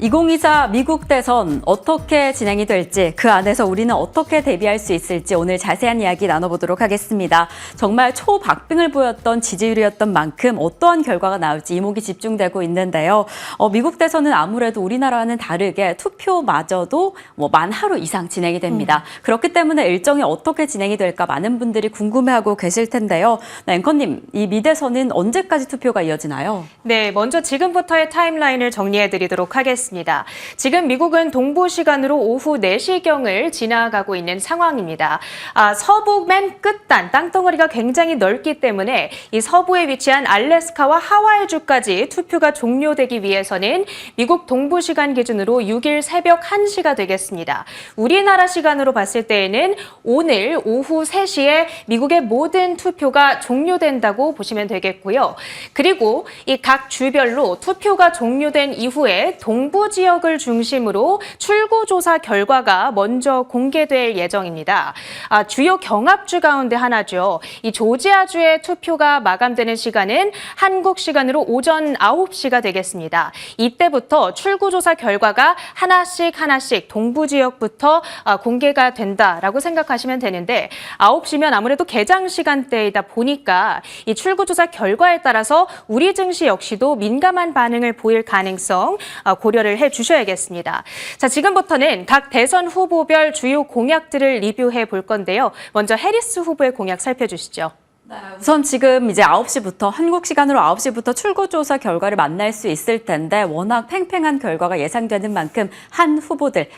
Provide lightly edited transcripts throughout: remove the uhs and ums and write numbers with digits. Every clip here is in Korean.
2024 미국 대선 어떻게 진행이 될지, 그 안에서 우리는 어떻게 대비할 수 있을지 오늘 자세한 이야기 나눠보도록 하겠습니다. 정말 초박빙을 보였던 지지율이었던 만큼 어떠한 결과가 나올지 이목이 집중되고 있는데요. 미국 대선은 아무래도 우리나라와는 다르게 투표마저도 만 하루 이상 진행이 됩니다. 그렇기 때문에 일정이 어떻게 진행이 될까 많은 분들이 궁금해하고 계실 텐데요. 네, 앵커님, 이 미대선은 언제까지 투표가 이어지나요? 네, 먼저 지금부터의 타임라인을 정리해드리도록 하겠습니다. 지금 미국은 동부 시간으로 오후 4시경을 지나가고 있는 상황입니다. 서부 맨 끝단 땅덩어리가 굉장히 넓기 때문에 이 서부에 위치한 알래스카와 하와이주까지 투표가 종료되기 위해서는 미국 동부 시간 기준으로 6일 새벽 1시가 되겠습니다. 우리나라 시간으로 봤을 때에는 오늘 오후 3시에 미국의 모든 투표가 종료된다고 보시면 되겠고요. 그리고 이 각 주별로 투표가 종료된 이후에 동부 지역을 중심으로 출구조사 결과가 먼저 공개될 예정입니다. 주요 경합주 가운데 하나죠. 이 조지아주의 투표가 마감되는 시간은 한국 시간으로 오전 9시가 되겠습니다. 이때부터 출구조사 결과가 하나씩 동부 지역부터 공개가 된다라고 생각하시면 되는데 9시면 아무래도 개장 시간대이다 보니까 이 출구조사 결과에 따라서 우리 증시 역시도 민감한 반응을 보일 가능성 고려를 해주셔야겠습니다. 자, 지금부터는 각 대선 후보별 주요 공약들을 리뷰해 볼 건데요. 먼저 해리스 후보의 공약 살펴주시죠. 우선 지금 이제 9시부터, 한국 시간으로 9시부터 출구조사 결과를 만날 수 있을 텐데 워낙 팽팽한 결과가 예상되는 만큼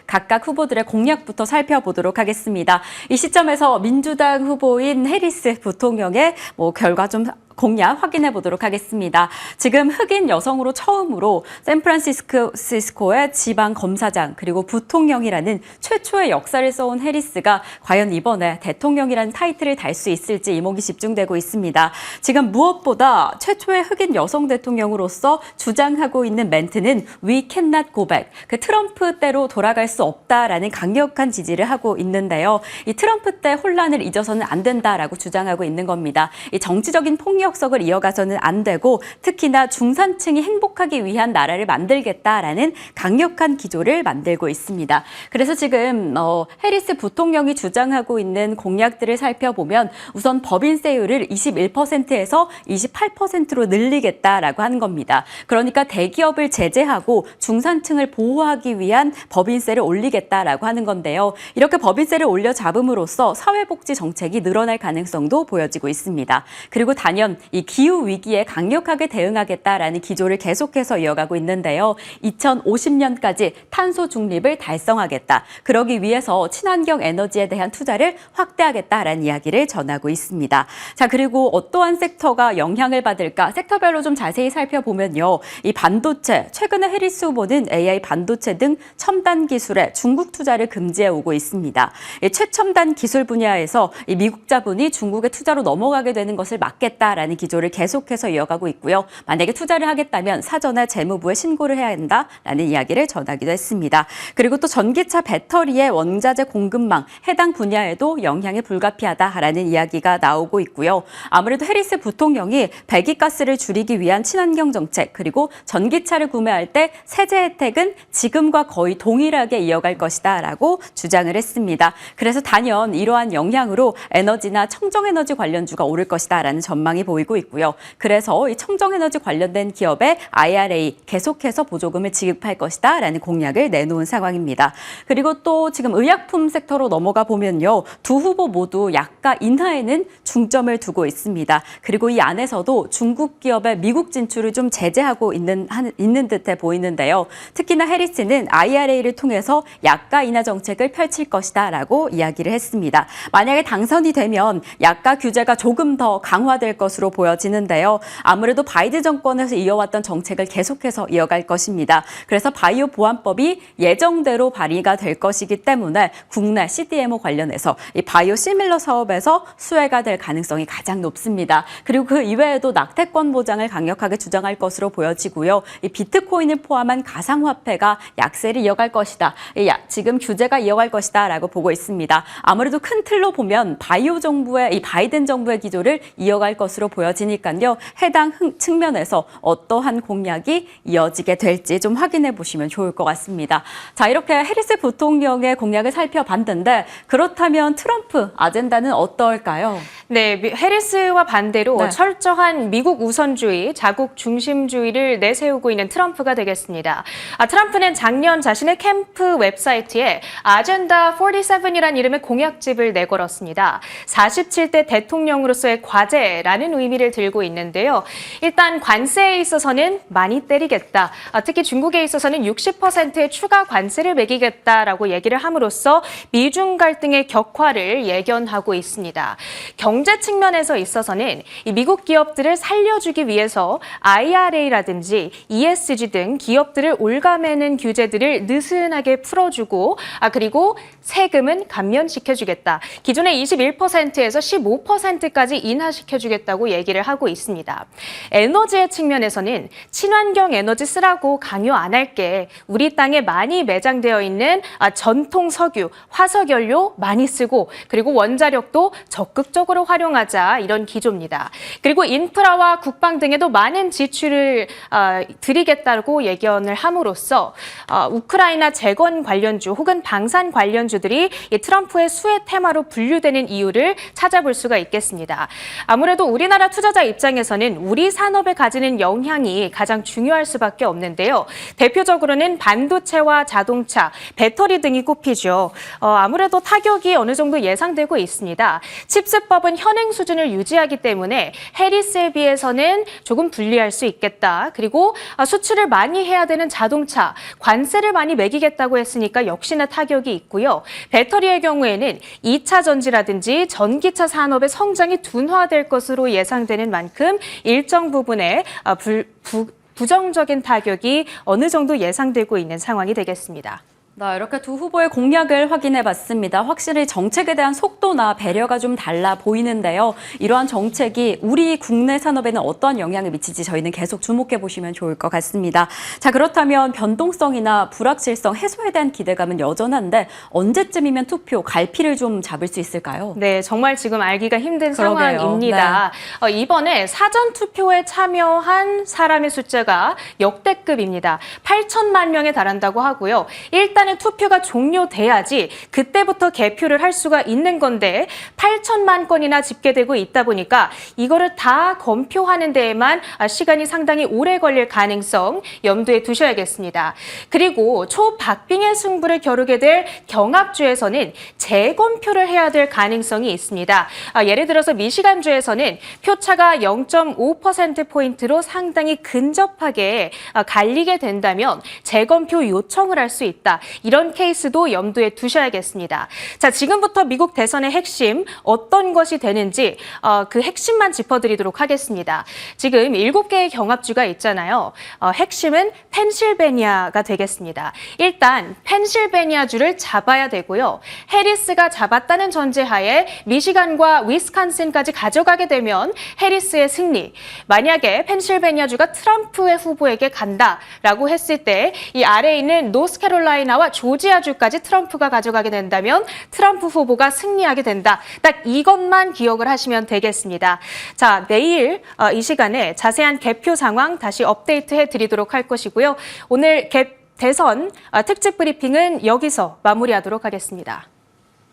각각 후보들의 공약부터 살펴보도록 하겠습니다. 이 시점에서 민주당 후보인 해리스 부통령의 결과 좀 공약 확인해 보도록 하겠습니다. 지금 흑인 여성으로 처음으로 샌프란시스코의 지방 검사장 그리고 부통령이라는 최초의 역사를 써온 해리스가 과연 이번에 대통령이라는 타이틀을 달 수 있을지 이목이 집중되고 있습니다. 지금 무엇보다 최초의 흑인 여성 대통령으로서 주장하고 있는 멘트는 We cannot go back. 그 트럼프 때로 돌아갈 수 없다라는 강력한 지지를 하고 있는데요. 이 트럼프 때 혼란을 잊어서는 안 된다라고 주장하고 있는 겁니다. 이 정치적인 폭력성을 이어가서는 안 되고 특히나 중산층이 행복하기 위한 나라를 만들겠다라는 강력한 기조를 만들고 있습니다. 그래서 지금 해리스 부통령이 주장하고 있는 공약들을 살펴보면 우선 법인세율을 21%에서 28%로 늘리겠다라고 하는 겁니다. 그러니까 대기업을 제재하고 중산층을 보호하기 위한 법인세를 올리겠다라고 하는 건데요. 이렇게 법인세를 올려 잡음으로써 사회복지 정책이 늘어날 가능성도 보여지고 있습니다. 그리고 단연 이 기후 위기에 강력하게 대응하겠다라는 기조를 계속해서 이어가고 있는데요. 2050년까지 탄소 중립을 달성하겠다. 그러기 위해서 친환경 에너지에 대한 투자를 확대하겠다라는 이야기를 전하고 있습니다. 자, 그리고 어떠한 섹터가 영향을 받을까? 섹터별로 좀 자세히 살펴보면요. 이 반도체, 최근에 해리스 후보는 AI 반도체 등 첨단 기술에 중국 투자를 금지해 오고 있습니다. 이 최첨단 기술 분야에서 이 미국 자본이 중국의 투자로 넘어가게 되는 것을 막겠다라는 기조를 계속해서 이어가고 있고요. 만약에 투자를 하겠다면 사전에 재무부에 신고를 해야 한다라는 이야기를 전하기도 했습니다. 그리고 또 전기차 배터리의 원자재 공급망 해당 분야에도 영향이 불가피하다라는 이야기가 나오고 있고요. 아무래도 해리스 부통령이 배기가스를 줄이기 위한 친환경 정책 그리고 전기차를 구매할 때 세제 혜택은 지금과 거의 동일하게 이어갈 것이다라고 주장을 했습니다. 그래서 단연 이러한 영향으로 에너지나 청정에너지 관련주가 오를 것이다라는 전망이 보이고 있고요. 그래서 이 청정에너지 관련된 기업에 IRA 계속해서 보조금을 지급할 것이다라는 공약을 내놓은 상황입니다. 그리고 또 지금 의약품 섹터로 넘어가 보면요. 두 후보 모두 약가 인하에는 중점을 두고 있습니다. 그리고 이 안에서도 중국 기업의 미국 진출을 좀 제재하고 있는 듯해 보이는데요. 특히나 해리스는 IRA를 통해서 약가 인하 정책을 펼칠 것이다라고 이야기를 했습니다. 만약에 당선이 되면 약가 규제가 조금 더 강화될 것으로 보여지는데요. 아무래도 바이든 정권에서 이어왔던 정책을 계속해서 이어갈 것입니다. 그래서 바이오 보안법이 예정대로 발의가 될 것이기 때문에 국내 CDMO 관련해서 이 바이오 시밀러 사업에서 수혜가 될 가능성이 가장 높습니다. 그리고 그 이외에도 낙태권 보장을 강력하게 주장할 것으로 보여지고요. 이 비트코인을 포함한 가상화폐가 약세를 이어갈 것이다. 지금 규제가 이어갈 것이다라고 보고 있습니다. 아무래도 큰 틀로 보면 이 바이든 정부의 기조를 이어갈 것으로 보여지니까요. 해당 측면에서 어떠한 공약이 이어지게 될지 좀 확인해 보시면 좋을 것 같습니다. 자, 이렇게 해리스 부통령의 공약을 살펴봤는데 그렇다면 트럼프 아젠다는 어떨까요? 네, 해리스와 반대로 네. 철저한 미국 우선주의, 자국 중심주의를 내세우고 있는 트럼프가 되겠습니다. 트럼프는 작년 자신의 캠프 웹사이트에 아젠다 47이라는 이름의 공약집을 내걸었습니다. 47대 대통령으로서의 과제라는 의미를 들고 있는데요. 일단 관세에 있어서는 많이 때리겠다. 특히 중국에 있어서는 60%의 추가 관세를 매기겠다라고 얘기를 함으로써 미중 갈등의 격화를 예견하고 있습니다. 경제 측면에서 있어서는 이 미국 기업들을 살려주기 위해서 IRA라든지 ESG 등 기업들을 올가매는 규제들을 느슨하게 풀어주고 그리고 세금은 감면시켜주겠다. 기존의 21%에서 15%까지 인하시켜주겠다고 얘기를 하고 있습니다. 에너지의 측면에서는 친환경 에너지 쓰라고 강요 안 할게. 우리 땅에 많이 매장되어 있는 전통 석유, 화석연료 많이 쓰고 그리고 원자력도 적극적으로 활용하자 이런 기조입니다. 그리고 인프라와 국방 등에도 많은 지출을 드리겠다고 예견을 함으로써 우크라이나 재건 관련주 혹은 방산 관련주들이 이 트럼프의 수혜 테마로 분류되는 이유를 찾아볼 수가 있겠습니다. 아무래도 우리나라 투자자 입장에서는 우리 산업에 가지는 영향이 가장 중요할 수밖에 없는데요. 대표적으로는 반도체와 자동차, 배터리 등이 꼽히죠. 아무래도 타격이 어느 정도 예상되고 있습니다. 칩스법은 현행 수준을 유지하기 때문에 해리스에 비해서는 조금 불리할 수 있겠다. 그리고 수출을 많이 해야 되는 자동차, 관세를 많이 매기겠다고 했으니까 역시나 타격이 있고요. 배터리의 경우에는 2차 전지라든지 전기차 산업의 성장이 둔화될 것으로 예상되는 만큼 일정 부분의 부정적인 타격이 어느 정도 예상되고 있는 상황이 되겠습니다. 네, 이렇게 두 후보의 공약을 확인해 봤습니다. 확실히 정책에 대한 속도나 배려가 좀 달라 보이는데요. 이러한 정책이 우리 국내 산업에는 어떤 영향을 미칠지 저희는 계속 주목해 보시면 좋을 것 같습니다. 자, 그렇다면 변동성이나 불확실성 해소에 대한 기대감은 여전한데 언제쯤이면 투표, 갈피를 좀 잡을 수 있을까요? 네, 정말 지금 알기가 힘든 그러게요. 상황입니다. 이번에 사전투표에 참여한 사람의 숫자가 역대급입니다. 8천만 명에 달한다고 하고요. 일단은 투표가 종료돼야지 그때부터 개표를 할 수가 있는 건데 8천만 건이나 집계되고 있다 보니까 이거를 다 검표하는 데에만 시간이 상당히 오래 걸릴 가능성 염두에 두셔야겠습니다. 그리고 초박빙의 승부를 겨루게 될 경합주에서는 재검표를 해야 될 가능성이 있습니다. 예를 들어서 미시간주에서는 표차가 0.5%포인트로 상당히 근접하게 갈리게 된다면 재검표 요청을 할 수 있다. 이런 케이스도 염두에 두셔야겠습니다. 자, 지금부터 미국 대선의 핵심 어떤 것이 되는지 그 핵심만 짚어드리도록 하겠습니다. 지금 7개의 경합주가 있잖아요. 핵심은 펜실베니아가 되겠습니다. 일단 펜실베니아주를 잡아야 되고요. 해리스가 잡았다는 전제하에 미시간과 위스콘신까지 가져가게 되면 해리스의 승리. 만약에 펜실베니아주가 트럼프의 후보에게 간다라고 했을 때 이 아래에 있는 노스캐롤라이나와 조지아주까지 트럼프가 가져가게 된다면 트럼프 후보가 승리하게 된다. 딱 이것만 기억을 하시면 되겠습니다. 자, 내일 이 시간에 자세한 개표 상황 다시 업데이트해 드리도록 할 것이고요. 오늘 대선 특집 브리핑은 여기서 마무리하도록 하겠습니다.